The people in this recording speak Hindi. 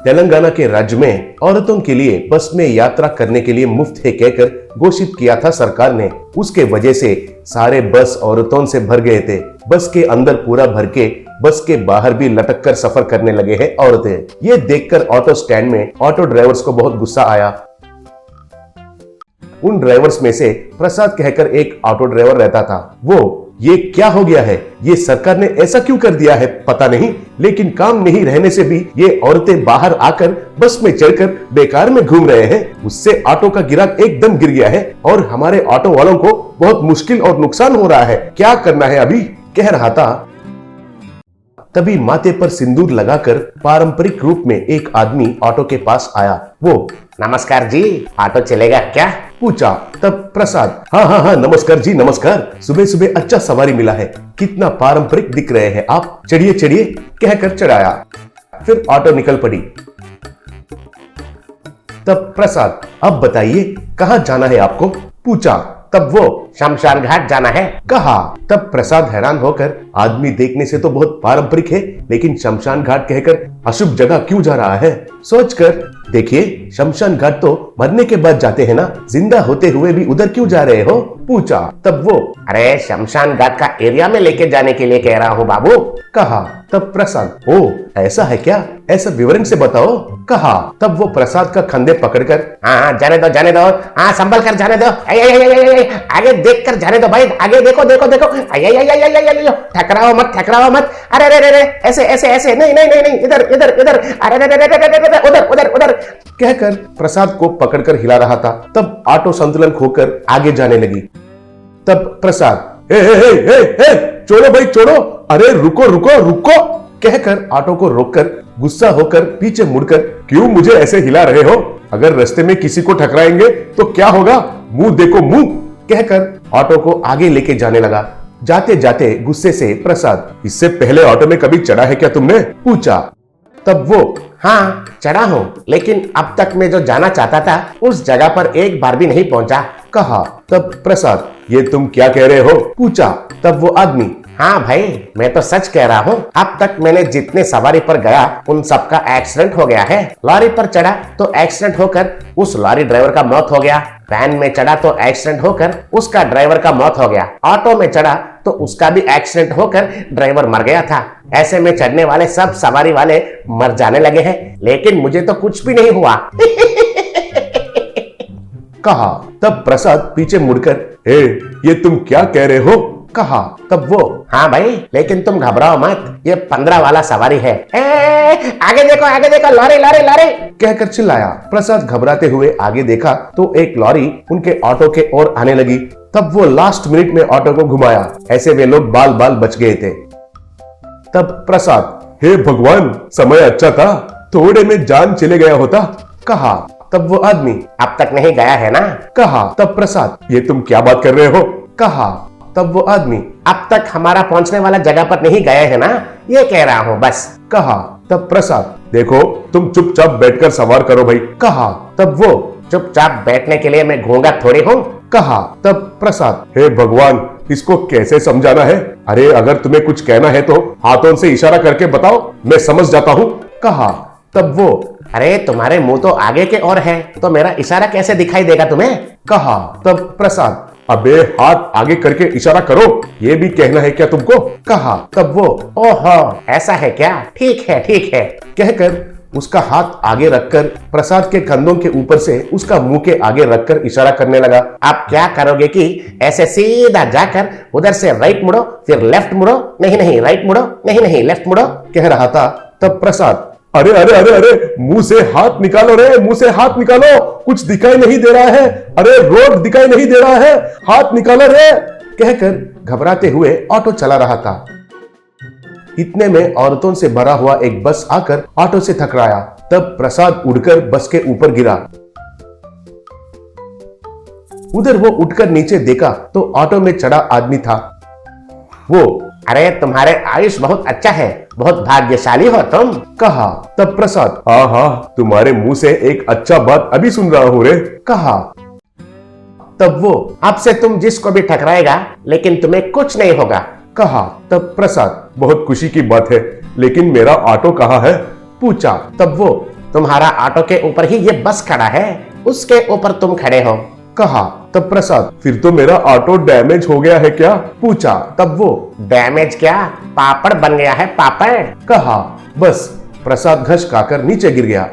तेलंगाना के राज्य में औरतों के लिए बस में यात्रा करने के लिए मुफ्त है कहकर घोषित किया था सरकार ने। उसके वजह से सारे बस औरतों से भर गए थे। बस के अंदर पूरा भर के बस के बाहर भी लटक कर सफर करने लगे हैं औरतें। ये देखकर ऑटो स्टैंड में ऑटो ड्राइवर्स को बहुत गुस्सा आया। उन ड्राइवर्स में से प्रसाद कहकर एक ऑटो ड्राइवर रहता था। वो ये क्या हो गया है, ये सरकार ने ऐसा क्यों कर दिया है पता नहीं, लेकिन काम नहीं रहने से भी ये औरतें बाहर आकर बस में चढ़कर बेकार में घूम रहे हैं। उससे ऑटो का गिराक एकदम गिर गया है और हमारे ऑटो वालों को बहुत मुश्किल और नुकसान हो रहा है। क्या करना है अभी, कह रहा था। तभी माथे पर सिंदूर लगाकर पारंपरिक रूप में एक आदमी ऑटो के पास आया। वो नमस्कार जी, ऑटो चलेगा क्या? पूछा। तब प्रसाद हाँ नमस्कार जी नमस्कार, सुबह सुबह अच्छा सवारी मिला है, कितना पारंपरिक दिख रहे हैं आप, चढ़िए चढ़िए कहकर चढ़ाया। फिर ऑटो निकल पड़ी। तब प्रसाद अब बताइए कहाँ जाना है आपको, पूछा। तब वो शमशान घाट जाना है, कहा। तब प्रसाद हैरान होकर आदमी देखने से तो बहुत पारंपरिक है, लेकिन शमशान घाट कहकर अशुभ जगह क्यों जा रहा है। सोचकर देखिए शमशान घाट तो मरने के बाद जाते हैं ना, जिंदा होते हुए भी उधर क्यों जा रहे हो, पूछा। तब वो अरे शमशान घाट का एरिया में लेके जाने के लिए कह रहा हूँ बाबू, कहा। तब प्रसाद ओ ऐसा है क्या, ऐसा विवरण से बताओ, कहा। तब वो प्रसाद का कंधे पकड़कर हाँ जाने दो, हाँ संभल कर जाने दो, आगे देख कर जाने दो भाई, आगे देखो, ठकराओ मत, अरे ऐसे नहीं, इधर, अरे उधर कहकर प्रसाद को पकड़कर हिला रहा था। तब ऑटो संतुलन खोकर आगे जाने लगी। तब प्रसाद छोड़ो भाई छोड़ो, अरे रुको कहकर ऑटो को रोककर गुस्सा होकर पीछे मुड़कर, क्यों मुझे ऐसे हिला रहे हो, अगर रास्ते में किसी को ठकराएंगे तो क्या होगा, मुंह देखो मुंह, कहकर ऑटो को आगे लेके जाने लगा। जाते जाते गुस्से से प्रसाद इससे पहले ऑटो में कभी चढ़ा है क्या तुमने, पूछा। तब वो हाँ चढ़ा हूँ, लेकिन अब तक मैं जो जाना चाहता था उस जगह पर एक बार भी नहीं पहुंचा, कहा। तब प्रसाद ये तुम क्या कह रहे हो, पूछा। तब वो आदमी हाँ भाई मैं तो सच कह रहा हूँ, अब तक मैंने जितने सवारी पर गया उन सबका एक्सीडेंट हो गया है। लॉरी पर चढ़ा तो एक्सीडेंट होकर उस लॉरी ड्राइवर का मौत हो गया, वैन में चढ़ा तो एक्सीडेंट होकर उसका ड्राइवर का मौत हो गया, ऑटो में चढ़ा तो उसका भी एक्सीडेंट होकर ड्राइवर मर गया था। ऐसे में चढ़ने वाले सब सवारी वाले मर जाने लगे हैं, लेकिन मुझे तो कुछ भी नहीं हुआ। कहा। तब प्रसाद पीछे मुड़कर ये तुम क्या कह रहे हो, कहा। तब वो हाँ भाई लेकिन तुम घबराओ मत, ये 15 वाला सवारी है, आगे देखो लॉरी कहकर चिल्लाया। प्रसाद घबराते हुए आगे देखा तो एक लॉरी उनके ऑटो के ओर आने लगी। तब वो लास्ट मिनट में ऑटो को घुमाया, ऐसे वे लोग बाल बच गए थे। तब प्रसाद हे भगवान समय अच्छा था, थोड़े में जान चले गया होता, कहा। तब वो आदमी अब तक नहीं गया है ना, कहा। तब प्रसाद ये तुम क्या बात कर रहे हो, कहा। तब वो आदमी अब तक हमारा पहुंचने वाला जगह पर नहीं गए है ना, ये कह रहा हूँ बस, कहा। तब प्रसाद देखो तुम चुपचाप बैठकर सवार करो भाई, कहा। तब वो चुपचाप बैठने के लिए मैं घूंगा थोड़ी हूँ, कहा। तब प्रसाद हे भगवान इसको कैसे समझाना है, अरे अगर तुम्हें कुछ कहना है तो हाथों से इशारा करके बताओ, मैं समझ जाता हूँ, कहा। तब वो अरे तुम्हारे मुंह तो आगे के ओर है, तो मेरा इशारा कैसे दिखाई देगा तुम्हें, कहा। तब प्रसाद अबे हाथ आगे करके इशारा करो, ये भी कहना है क्या तुमको, कहा। तब वो ओहो ऐसा है क्या, ठीक है कहकर उसका हाथ आगे रखकर प्रसाद के कंधों के ऊपर से उसका मुंह के आगे रखकर इशारा करने लगा। आप क्या करोगे कि ऐसे सीधा जाकर उधर से राइट मुड़ो, फिर लेफ्ट मुड़ो, नहीं राइट मुड़ो, नहीं लेफ्ट मुड़ो, कह रहा था। तब प्रसाद अरे मुंह से हाथ निकालो रे, मुंह से हाथ निकालो, कुछ दिखाई नहीं दे रहा है, अरे रोड दिखाई नहीं दे रहा है, हाथ निकालो रे, कहकर घबराते हुए ऑटो चला रहा था। इतने में औरतों से भरा हुआ एक बस आकर ऑटो से टकराया। तब प्रसाद उड़कर बस के ऊपर गिरा। उधर वो उठकर नीचे देखा तो ऑटो में चढ़ा आदमी था। वो अरे तुम्हारे आयुष बहुत अच्छा है, बहुत भाग्यशाली हो तुम, कहा। तब प्रसाद हाँ तुम्हारे मुंह से एक अच्छा बात अभी सुन रहा हूँ रे, कहा। तब वो अब से तुम जिसको भी टकराएगा लेकिन तुम्हें कुछ नहीं होगा, कहा। तब प्रसाद बहुत खुशी की बात है, लेकिन मेरा ऑटो कहाँ है, पूछा। तब वो तुम्हारा ऑटो के ऊपर ही ये बस खड़ा है, उसके ऊपर तुम खड़े हो। कहा। तब प्रसाद, फिर तो मेरा ऑटो डैमेज हो गया है क्या? पूछा। तब वो, डैमेज क्या, पापड़ बन गया है पापड़। कहा। बस प्रसाद घस खाकर नीचे गिर गया।